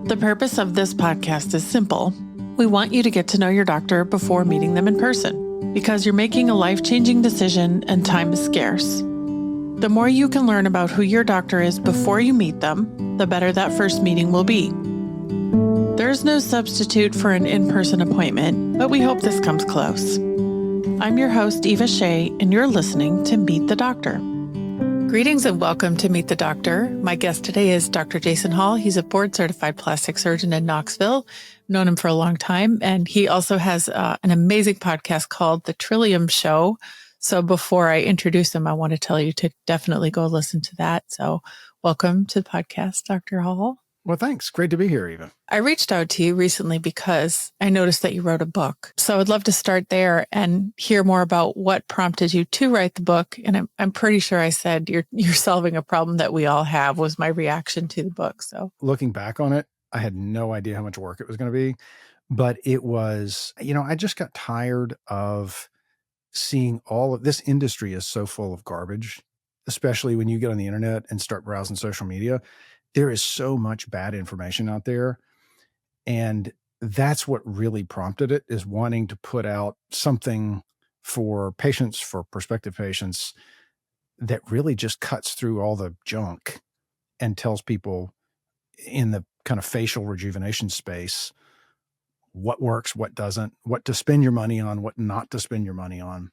The purpose of this podcast is simple. We want you to get to know your doctor before meeting them in person, because you're making a life-changing decision and time is scarce. The more you can learn about who your doctor is before you meet them, the better that first meeting will be. There's no substitute for an in-person appointment, but we hope this comes close. I'm your host, Eva Shea, and you're listening to Meet the Doctor. Greetings and welcome to Meet the Doctor. My guest today is Dr. Jason Hall. He's a board-certified plastic surgeon in Knoxville. Known him for a long time, and he also has an amazing podcast called The Trillium Show. So before I introduce him, I want to tell you to definitely go listen to that. So welcome to the podcast, Dr. Hall. Well, thanks. Great to be here, Eva. I reached out to you recently because I noticed that you wrote a book. So I'd love to start there and hear more about what prompted you to write the book. And I'm pretty sure I said you're solving a problem that we all have was my reaction to the book. So looking back on it, I had no idea how much work it was going to be, but it was, I just got tired of seeing all of this industry is so full of garbage, especially when you get on the internet and start browsing social media. There is so much bad information out there. And that's what really prompted it, is wanting to put out something for patients, for prospective patients, that really just cuts through all the junk and tells people in the kind of facial rejuvenation space what works, what doesn't, what to spend your money on, what not to spend your money on.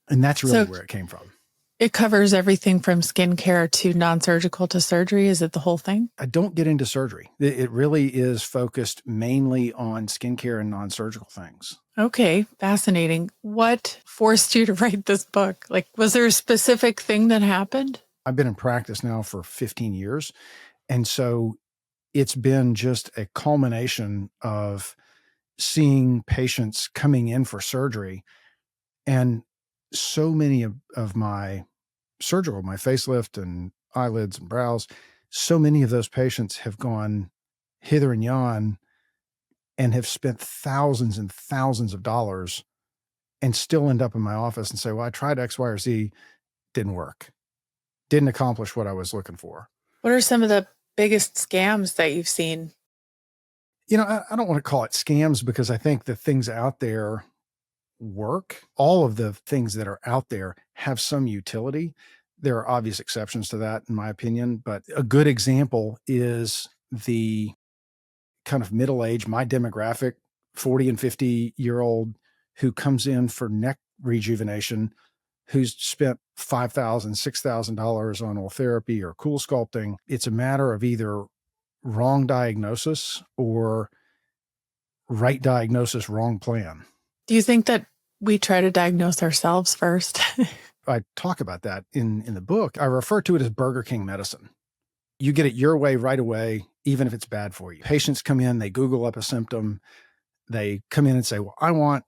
And that's really where it came from. It covers everything from skincare to non-surgical to surgery. Is it the whole thing? I don't get into surgery. It really is focused mainly on skincare and non-surgical things. Okay, fascinating. What forced you to write this book? Like, was there a specific thing that happened? I've been in practice now for 15 years. And so it's been just a culmination of seeing patients coming in for surgery. And so many of my surgical, my facelift and eyelids and brows, so many of those patients have gone hither and yon and have spent thousands and thousands of dollars and still end up in my office and say, well, I tried X, Y, or Z, didn't work, didn't accomplish what I was looking for. What are some of the biggest scams that you've seen? I don't want to call it scams because I think the things out there work. All of the things that are out there have some utility. There are obvious exceptions to that, in my opinion, but a good example is the kind of middle-aged, my demographic, 40 and 50-year-old who comes in for neck rejuvenation, who's spent $5,000, $6,000 on oil therapy or cool sculpting. It's a matter of either wrong diagnosis or right diagnosis, wrong plan. Do you think that we try to diagnose ourselves first? I talk about that in the book. I refer to it as Burger King medicine. You get it your way right away, even if it's bad for you. Patients come in, they Google up a symptom. They come in and say, well, I want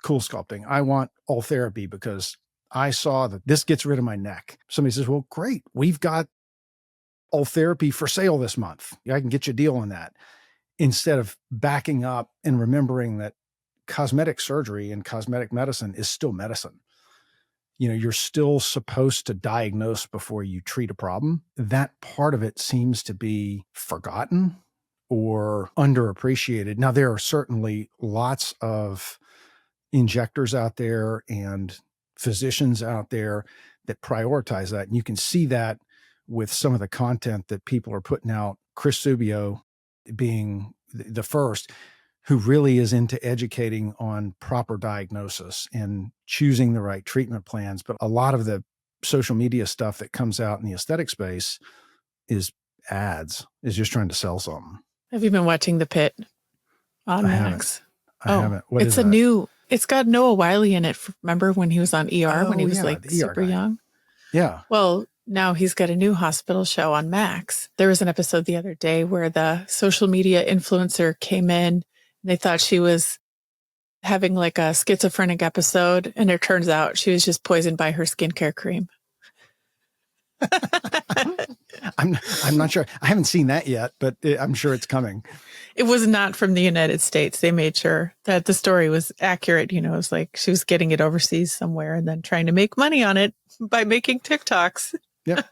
cool sculpting. I want oil therapy because I saw that this gets rid of my neck. Somebody says, well, great. We've got oil therapy for sale this month. I can get you a deal on that. Instead of backing up and remembering that cosmetic surgery and cosmetic medicine is still medicine. You're still supposed to diagnose before you treat a problem. That part of it seems to be forgotten or underappreciated. Now, there are certainly lots of injectors out there and physicians out there that prioritize that. And you can see that with some of the content that people are putting out. Chris Subio being the first, who really is into educating on proper diagnosis and choosing the right treatment plans. But a lot of the social media stuff that comes out in the aesthetic space is ads, is just trying to sell something. Have you been watching The Pit on Max? I haven't. What it's is that? It's got Noah Wyle in it. Remember when he was on ER, when he was super young? Yeah. Well, now he's got a new hospital show on Max. There was an episode the other day where the social media influencer came in. They thought she was having like a schizophrenic episode, and it turns out she was just poisoned by her skincare cream. I'm not sure. I haven't seen that yet, but I'm sure it's coming. It was not from the United States. They made sure that the story was accurate. It was like she was getting it overseas somewhere and then trying to make money on it by making TikToks. Yep.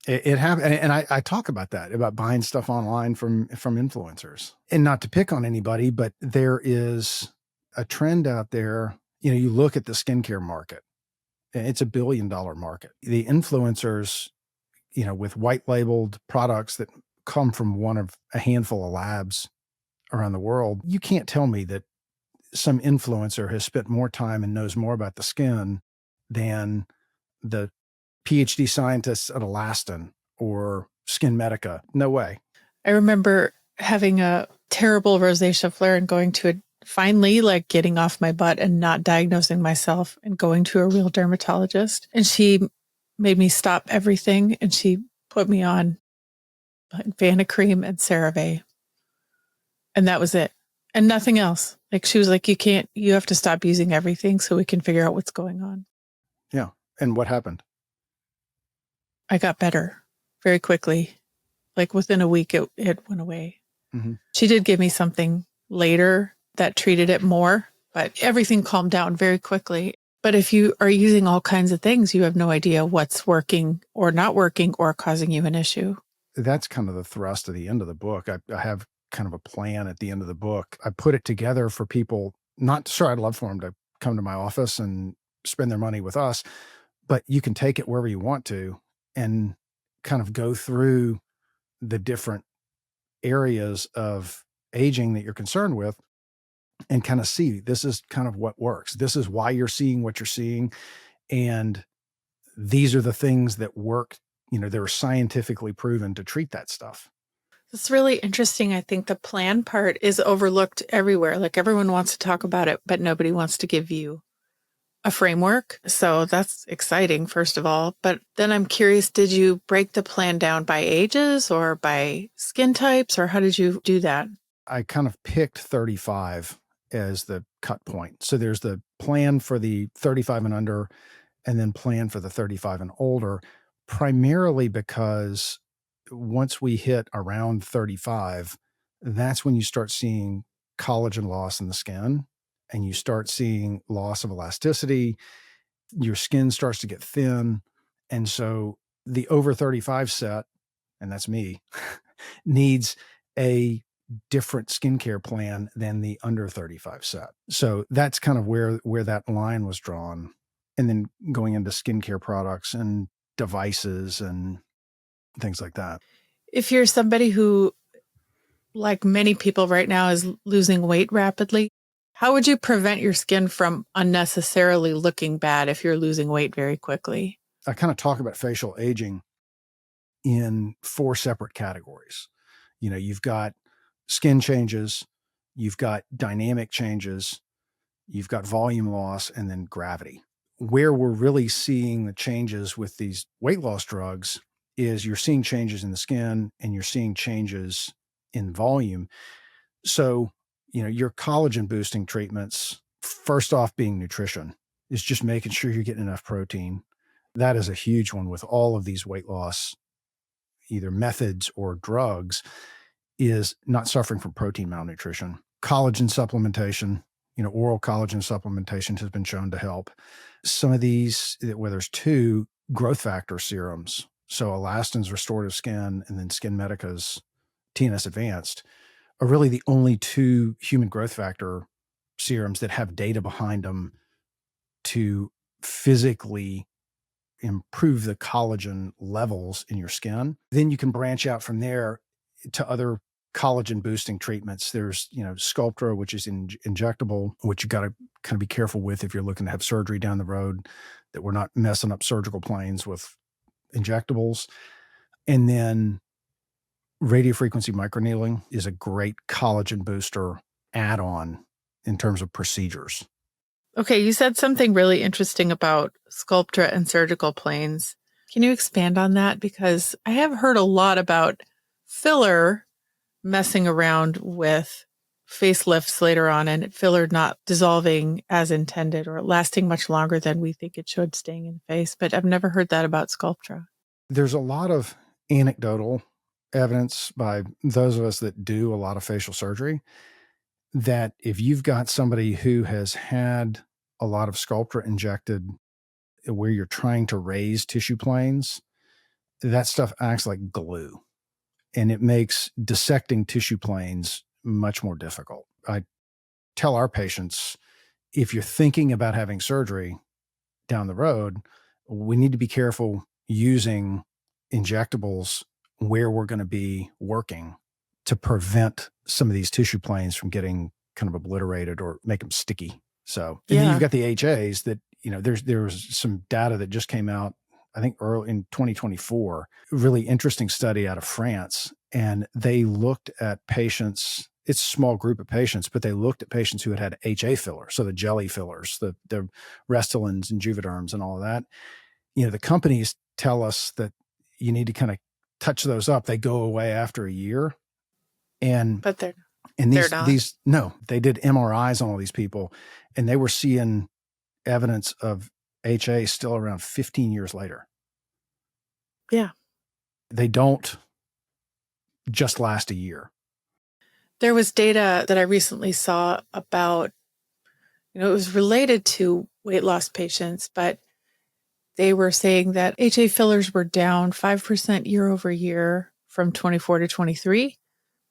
It happened. And I talk about that, about buying stuff online from influencers. And not to pick on anybody, but there is a trend out there. You look at the skincare market, and it's $1 billion market. The influencers, with white labeled products that come from one of a handful of labs around the world, you can't tell me that some influencer has spent more time and knows more about the skin than the PhD scientists at Alastin or Skin Medica. No way. I remember having a terrible rosacea flare and going to finally getting off my butt and not diagnosing myself and going to a real dermatologist. And she made me stop everything. And she put me on Vanicream and CeraVe. And that was it. And nothing else. She was like, you have to stop using everything so we can figure out what's going on. Yeah. And what happened? I got better very quickly. Within a week, it went away. Mm-hmm. She did give me something later that treated it more, but everything calmed down very quickly. But if you are using all kinds of things, you have no idea what's working or not working or causing you an issue. That's kind of the thrust of the end of the book. I have kind of a plan at the end of the book. I put it together for people, not sure I'd love for them to come to my office and spend their money with us, but you can take it wherever you want to and kind of go through the different areas of aging that you're concerned with and kind of see, this is kind of what works. This is why you're seeing what you're seeing. And these are the things that work. They're scientifically proven to treat that stuff. It's really interesting. I think the plan part is overlooked everywhere. Everyone wants to talk about it, but nobody wants to give you a framework. So that's exciting, first of all. But then I'm curious, did you break the plan down by ages or by skin types, or how did you do that? I kind of picked 35 as the cut point. So there's the plan for the 35 and under, and then plan for the 35 and older, primarily because once we hit around 35, that's when you start seeing collagen loss in the skin and you start seeing loss of elasticity. Your skin starts to get thin. And so the over 35 set, and that's me, needs a different skincare plan than the under 35 set. So that's kind of where that line was drawn. And then going into skincare products and devices and things like that. If you're somebody who, like many people right now, is losing weight rapidly, how would you prevent your skin from unnecessarily looking bad if you're losing weight very quickly? I kind of talk about facial aging in 4 separate categories. You've got skin changes, you've got dynamic changes, you've got volume loss, and then gravity. Where we're really seeing the changes with these weight loss drugs is you're seeing changes in the skin and you're seeing changes in volume. So, your collagen boosting treatments, first off being nutrition, is just making sure you're getting enough protein. That is a huge one with all of these weight loss, either methods or drugs, is not suffering from protein malnutrition. Collagen supplementation, oral collagen supplementation has been shown to help. Some of these, where there's 2 growth factor serums, so Alastin's Restorative Skin and then Skin Medica's TNS Advanced, are really the only 2 human growth factor serums that have data behind them to physically improve the collagen levels in your skin. Then you can branch out from there to other collagen boosting treatments. There's, Sculptra, which is injectable, which you got to kind of be careful with if you're looking to have surgery down the road, that we're not messing up surgical planes with injectables. And then radiofrequency microneedling is a great collagen booster add-on in terms of procedures. Okay, you said something really interesting about Sculptra and surgical planes. Can you expand on that? Because I have heard a lot about filler messing around with facelifts later on and filler not dissolving as intended or lasting much longer than we think it should, staying in the face. But I've never heard that about Sculptra. There's a lot of anecdotal evidence by those of us that do a lot of facial surgery that if you've got somebody who has had a lot of Sculptra injected where you're trying to raise tissue planes that stuff acts like glue, and it makes dissecting tissue planes much more difficult. I tell our patients, if you're thinking about having surgery down the road, we need to be careful using injectables where we're going to be working to prevent some of these tissue planes from getting kind of obliterated or make them sticky. So, and then you've got the HAs that, there was some data that just came out, I think early in 2024, really interesting study out of France. And they looked at patients, it's a small group of patients, but they looked at patients who had HA fillers. So the jelly fillers, the Restylans and Juvederms and all of that. The companies tell us that you need to kind of touch those up. They go away after a year. But they're not. No, they did MRIs on all these people, and they were seeing evidence of HA still around 15 years later. Yeah. They don't just last a year. There was data that I recently saw about, it was related to weight loss patients, but they were saying that HA fillers were down 5% year over year from 24 to 23,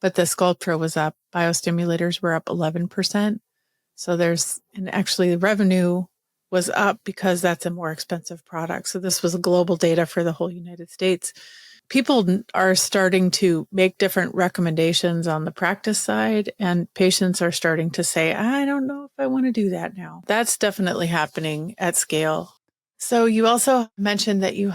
but the Sculptra was up. Biostimulators were up 11%. So and actually the revenue was up because that's a more expensive product. So this was global data for the whole United States. People are starting to make different recommendations on the practice side, and patients are starting to say, I don't know if I want to do that now. That's definitely happening at scale. So you also mentioned that you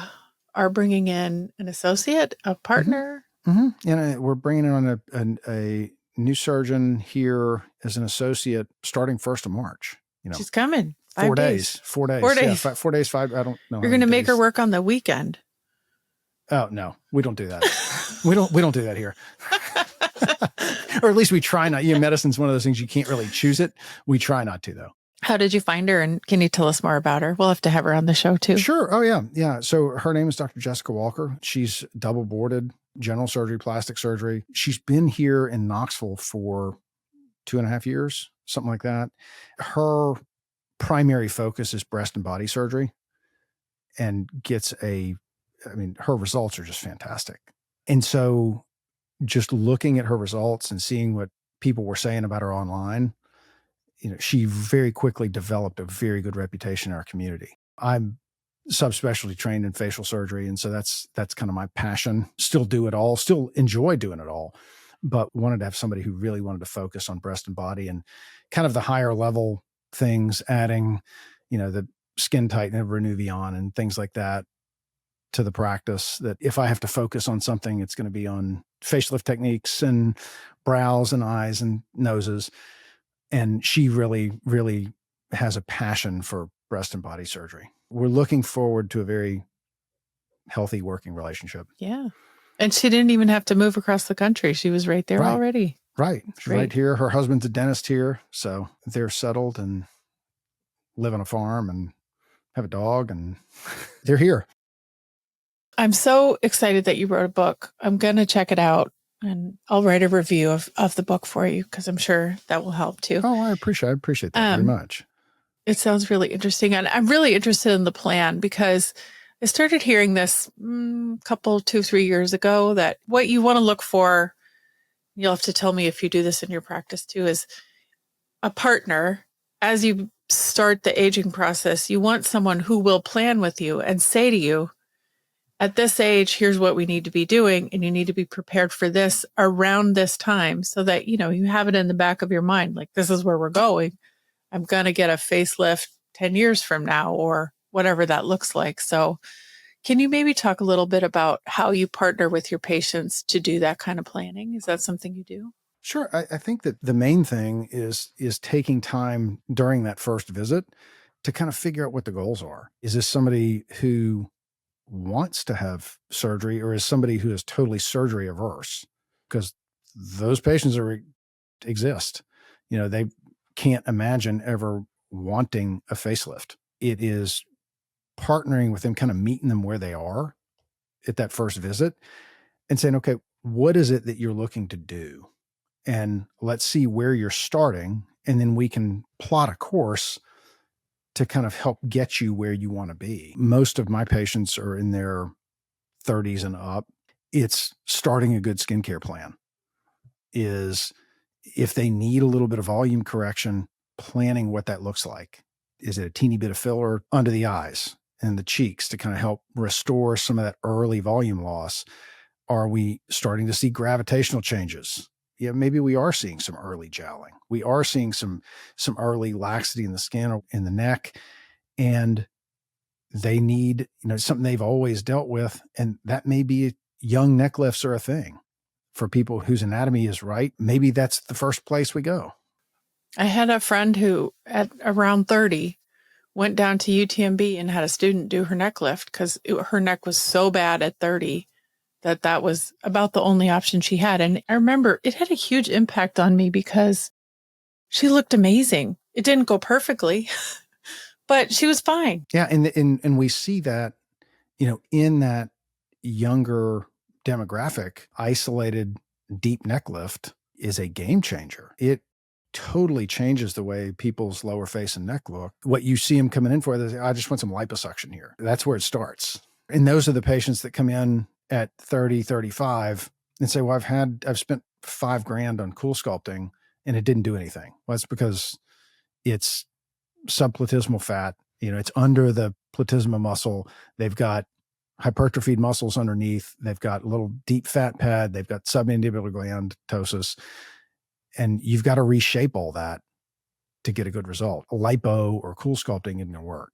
are bringing in an associate, a partner. Mm-hmm. And we're bringing on a new surgeon here as an associate starting 1st of March. She's coming. 4 days. 4 days. 4 days. Yeah, 4 days, 5. I don't know. You're going to make her work on the weekend. Oh, no, we don't do that. we don't do that here. Or at least we try not. Medicine's one of those things you can't really choose it. We try not to, though. How did you find her? And can you tell us more about her? We'll have to have her on the show too. Sure. Oh, yeah. Yeah. So her name is Dr. Jessica Walker. She's double boarded, general surgery, plastic surgery. She's been here in Knoxville for 2.5 years, something like that. Her primary focus is breast and body surgery, and her results are just fantastic. And so just looking at her results and seeing what people were saying about her online, she very quickly developed a very good reputation in our community. I'm subspecialty trained in facial surgery, and so that's kind of my passion. Still do it all, still enjoy doing it all, but wanted to have somebody who really wanted to focus on breast and body and kind of the higher level things, adding, the skin tighten, Renuvion and things like that to the practice, that if I have to focus on something, it's going to be on facelift techniques and brows and eyes and noses. And she really, really has a passion for breast and body surgery. We're looking forward to a very healthy working relationship. Yeah. And she didn't even have to move across the country. She was right there already. Right. She's right here. Her husband's a dentist here. So they're settled and live on a farm and have a dog, and they're here. I'm so excited that you wrote a book. I'm going to check it out, and I'll write a review of the book for you, because I'm sure that will help too. Oh, I appreciate that very much. It sounds really interesting. And I'm really interested in the plan, because I started hearing this 2-3 years ago, that what you want to look for, you'll have to tell me if you do this in your practice too, is a partner. As you start the aging process, you want someone who will plan with you and say to you, at this age, here's what we need to be doing, and you need to be prepared for this around this time, so that, you have it in the back of your mind, like, this is where we're going. I'm going to get a facelift 10 years from now, or whatever that looks like. So can you maybe talk a little bit about how you partner with your patients to do that kind of planning? Is that something you do? Sure. I think that the main thing is taking time during that first visit to kind of figure out what the goals are. Is this somebody who wants to have surgery, or is somebody who is totally surgery averse? Because those patients exist. They can't imagine ever wanting a facelift. It is partnering with them, kind of meeting them where they are at that first visit and saying, okay, what is it that you're looking to do? And let's see where you're starting. And then we can plot a course to kind of help get you where you want to be. Most of my patients are in their 30s and up, it's starting a good skincare plan. Is if they need a little bit of volume correction, planning what that looks like. Is it a teeny bit of filler under the eyes and the cheeks to kind of help restore some of that early volume loss? Are we starting to see gravitational changes? Yeah, maybe we are seeing some early jowling. We are seeing some early laxity in the skin or in the neck, and they need, something they've always dealt with, and that may be young neck lifts are a thing for people whose anatomy is right. Maybe that's the first place we go. I had a friend who at around 30 went down to UTMB and had a student do her neck lift because her neck was so bad at 30 that was about the only option she had. And I remember it had a huge impact on me because she looked amazing. It didn't go perfectly, but she was fine. Yeah. And we see that, in that younger demographic, isolated deep neck lift is a game changer. It totally changes the way people's lower face and neck look. What you see them coming in for, they say, I just want some liposuction here. That's where it starts. And those are the patients that come in at 30, 35 and say, well, I've spent $5,000 on cool sculpting and it didn't do anything. Well, it's because it's subplatysmal fat. It's under the platysma muscle. They've got hypertrophied muscles underneath. They've got a little deep fat pad. They've got submandibular gland ptosis. And you've got to reshape all that to get a good result. Lipo or cool sculpting isn't going to work.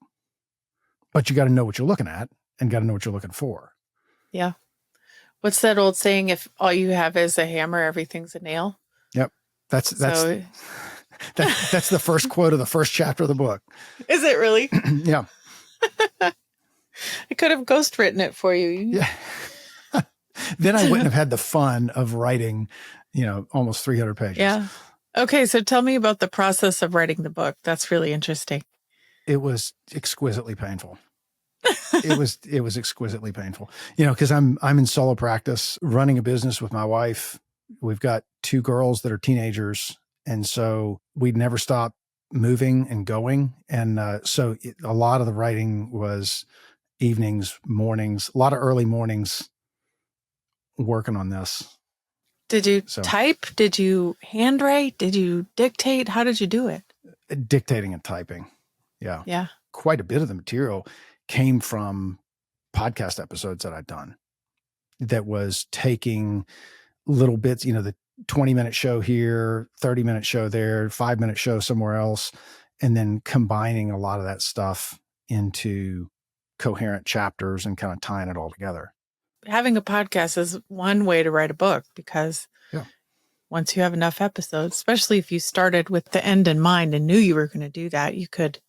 But you got to know what you're looking at and got to know what you're looking for. Yeah. What's that old saying? If all you have is a hammer, everything's a nail. Yep. That's the first quote of the first chapter of the book. Is it really? Yeah. I could have ghost written it for you. Yeah. Then I wouldn't have had the fun of writing, almost 300 pages. Yeah. Okay. So tell me about the process of writing the book. That's really interesting. It was exquisitely painful. It was exquisitely painful, because I'm in solo practice running a business with my wife. We've got 2 girls that are teenagers. And so we'd never stop moving and going. And so a lot of the writing was evenings, mornings, a lot of early mornings working on this. Did you type? Did you handwrite? Did you dictate? How did you do it? Dictating and typing. Yeah. Yeah. Quite a bit of the material came from podcast episodes that I'd done that was taking little bits, the 20-minute show here, 30-minute show there, 5-minute show somewhere else, and then combining a lot of that stuff into coherent chapters and kind of tying it all together. Having a podcast is one way to write a book because once you have enough episodes, especially if you started with the end in mind and knew you were going to do that, you could,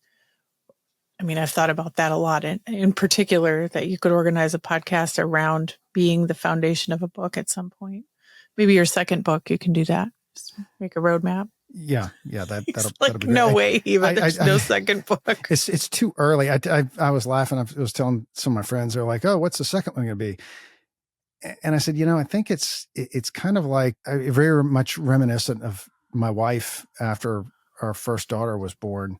I've thought about that a lot, in particular, that you could organize a podcast around being the foundation of a book at some point. Maybe your second book, you can do that. Just make a roadmap. Yeah. That'll be no great. way, even there's no second book. It's too early. I was laughing. I was telling some of my friends, they're like, oh, what's the second one going to be? And I said, I think it's kind of like very much reminiscent of my wife after our first daughter was born.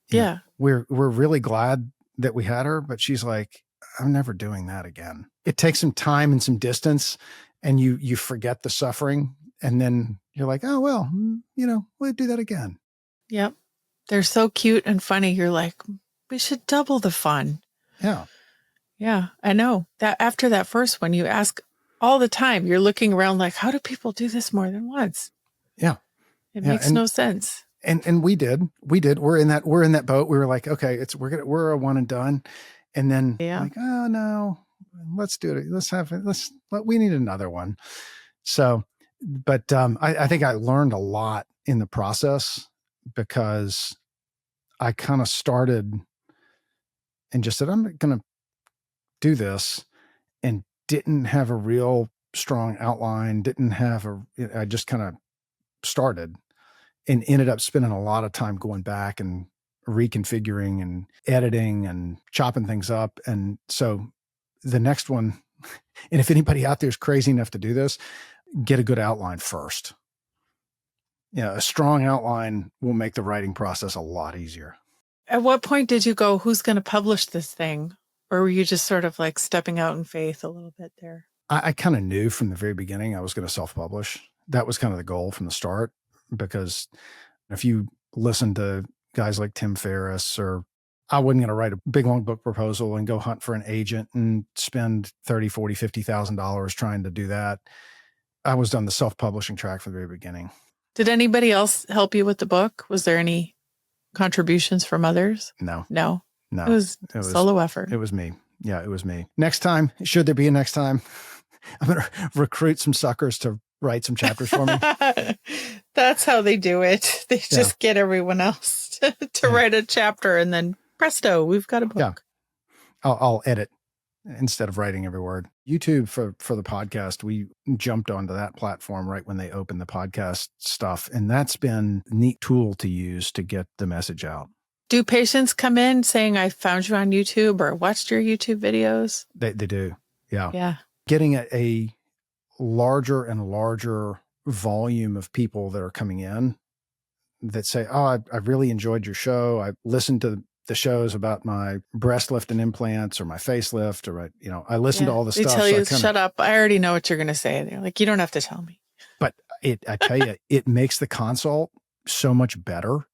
Yeah. We're really glad that we had her, but she's like, I'm never doing that again. It takes some time and some distance and you forget the suffering. And then you're like, oh, well, we'll do that again. Yep. They're so cute and funny. You're like, we should double the fun. Yeah. Yeah, I know that after that first one, you ask all the time, you're looking around like, how do people do this more than once? Yeah. It makes no sense. And we did. We're in that boat. We were like, okay, we're a one and done. And then like, oh no, let's do it. We need another one. So, but I think I learned a lot in the process because I kind of started and just said, I'm going to do this, and didn't have a real strong outline, I just kind of started and ended up spending a lot of time going back and reconfiguring and editing and chopping things up. And so the next one, and if anybody out there is crazy enough to do this, get a good outline first. A strong outline will make the writing process a lot easier. At what point did you go, who's going to publish this thing? Or were you just sort of like stepping out in faith a little bit there? I kind of knew from the very beginning I was going to self-publish. That was kind of the goal from the start, because if you listen to guys like Tim Ferriss, or I wasn't going to write a big, long book proposal and go hunt for an agent and spend $30, $40, $50,000 trying to do that. I was on the self-publishing track from the very beginning. Did anybody else help you with the book? Was there any contributions from others? No. It was solo effort. It was me. Yeah, it was me. Next time, should there be a next time, I'm going to recruit some suckers to write some chapters for me. That's how they do it. They just get everyone else to write a chapter, and then presto, we've got a book. Yeah. I'll edit instead of writing every word. YouTube for the podcast, we jumped onto that platform right when they opened the podcast stuff. And that's been a neat tool to use to get the message out. Do patients come in saying, I found you on YouTube or watched your YouTube videos? They do. Yeah. Yeah. Getting a larger and larger volume of people that are coming in that say, oh, I really enjoyed your show. I listened to the shows about my breast lift and implants or my facelift, or, I listened to all the stuff. They tell you, shut up. I already know what you're going to say. They're like, you don't have to tell me. But I tell you, it makes the consult so much better,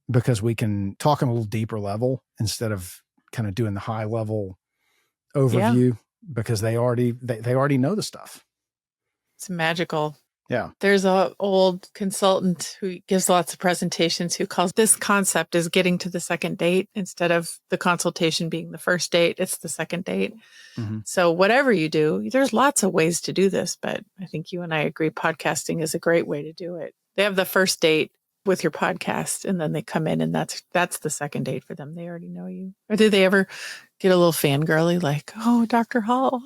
because we can talk on a little deeper level instead of kind of doing the high level overview, because they already know the stuff. It's magical. Yeah. There's an old consultant who gives lots of presentations who calls this concept is getting to the second date instead of the consultation being the first date. It's the second date. Mm-hmm. So whatever you do, there's lots of ways to do this, but I think you and I agree podcasting is a great way to do it. They have the first date with your podcast, and then they come in, and that's the second date for them. They already know you. Or do they ever get a little fangirly like, oh, Dr. Hall,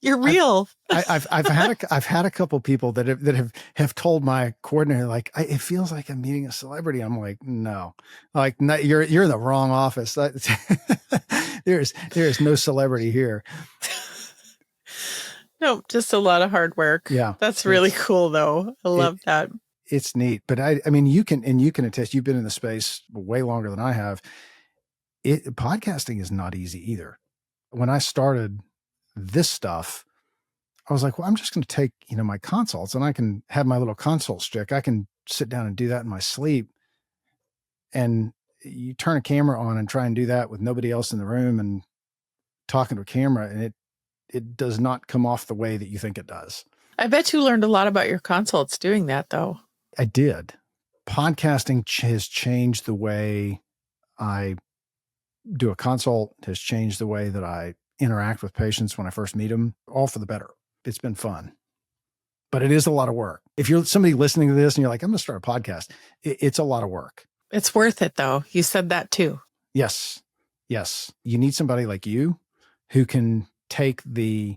you're real? I've had a couple people that have told my coordinator, like, it feels like I'm meeting a celebrity. I'm like, no, you're in the wrong office. There is no celebrity here. No, just a lot of hard work. Yeah. That's really cool though. I love that. It's neat, but I mean, you can attest, you've been in the space way longer than I have. Podcasting is not easy either. When I started this stuff, I was like, well, I'm just going to take, my consults, and I can have my little consult stick. I can sit down and do that in my sleep. And you turn a camera on and try and do that with nobody else in the room and talking to a camera, and it does not come off the way that you think it does. I bet you learned a lot about your consults doing that though. I did. Podcasting has changed the way I do a consult, has changed the way that I interact with patients when I first meet them, all for the better. It's been fun, but it is a lot of work. If you're somebody listening to this and you're like, I'm going to start a podcast, it's a lot of work. It's worth it though. You said that too. Yes. You need somebody like you who can take the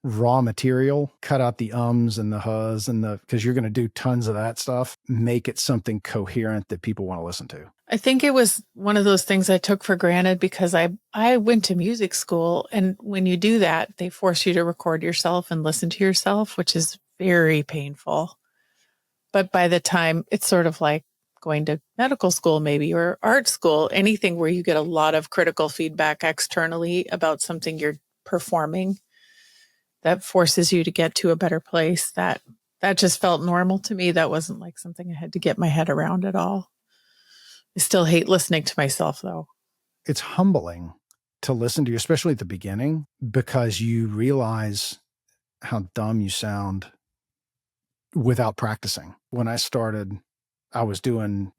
raw material, cut out the ums and the hus and because you're going to do tons of that stuff, make it something coherent that people want to listen to. I think it was one of those things I took for granted because I went to music school, and when you do that, they force you to record yourself and listen to yourself, which is very painful. But by the time it's sort of like going to medical school maybe, or art school, anything where you get a lot of critical feedback externally about something you're performing, that forces you to get to a better place. That just felt normal to me. That wasn't like something I had to get my head around at all. I still hate listening to myself though. It's humbling to listen to you, especially at the beginning, because you realize how dumb you sound without practicing. When I started, I was doing,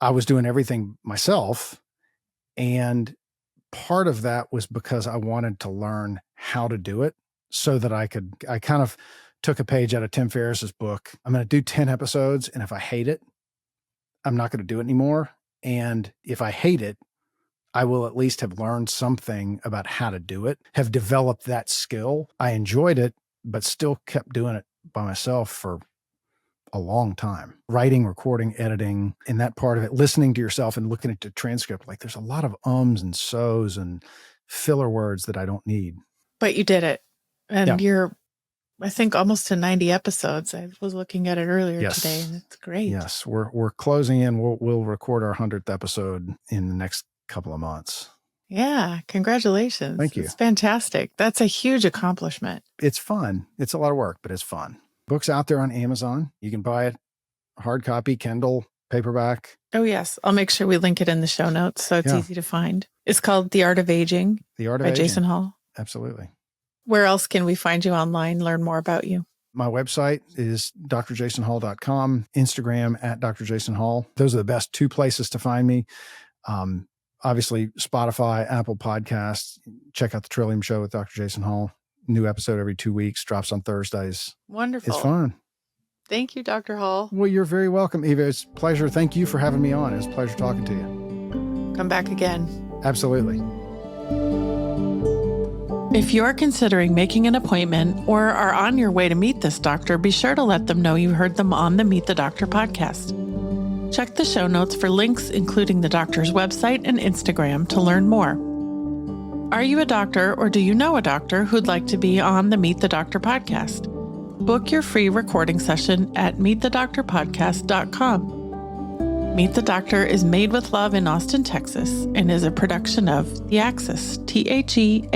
I was doing everything myself. And part of that was because I wanted to learn how to do it so that I kind of took a page out of Tim Ferriss's book. I'm going to do 10 episodes. And if I hate it, I'm not going to do it anymore. And if I hate it, I will at least have learned something about how to do it, have developed that skill. I enjoyed it, but still kept doing it by myself for a long time. Writing, recording, editing, and that part of it, listening to yourself and looking at the transcript, like there's a lot of ums and so's and filler words that I don't need. But you did it. And you're, I think, almost to 90 episodes. I was looking at it earlier today, and it's great. Yes, we're closing in. We'll record our 100th episode in the next couple of months. Yeah, congratulations. Thank you. It's fantastic. That's a huge accomplishment. It's fun. It's a lot of work, but it's fun. Book's out there on Amazon. You can buy it hard copy, Kindle, paperback. Oh, yes. I'll make sure we link it in the show notes so it's easy to find. It's called The Art of Aging by Jason Hall. Absolutely. Where else can we find you online, learn more about you? My website is drjasonhall.com, Instagram at drjasonhall. Those are the best two places to find me. Obviously, Spotify, Apple Podcasts. Check out the Trillium Show with Dr. Jason Hall. New episode every 2 weeks, drops on Thursdays. Wonderful. It's fun. Thank you, Dr. Hall. Well, you're very welcome, Eva. It's a pleasure. Thank you for having me on. It's a pleasure talking to you. Come back again. Absolutely. If you're considering making an appointment or are on your way to meet this doctor, be sure to let them know you heard them on the Meet the Doctor podcast. Check the show notes for links, including the doctor's website and Instagram, to learn more. Are you a doctor or do you know a doctor who'd like to be on the Meet the Doctor podcast? Book your free recording session at meetthedoctorpodcast.com. Meet the Doctor is made with love in Austin, Texas, and is a production of The Axis, TheAxis.io.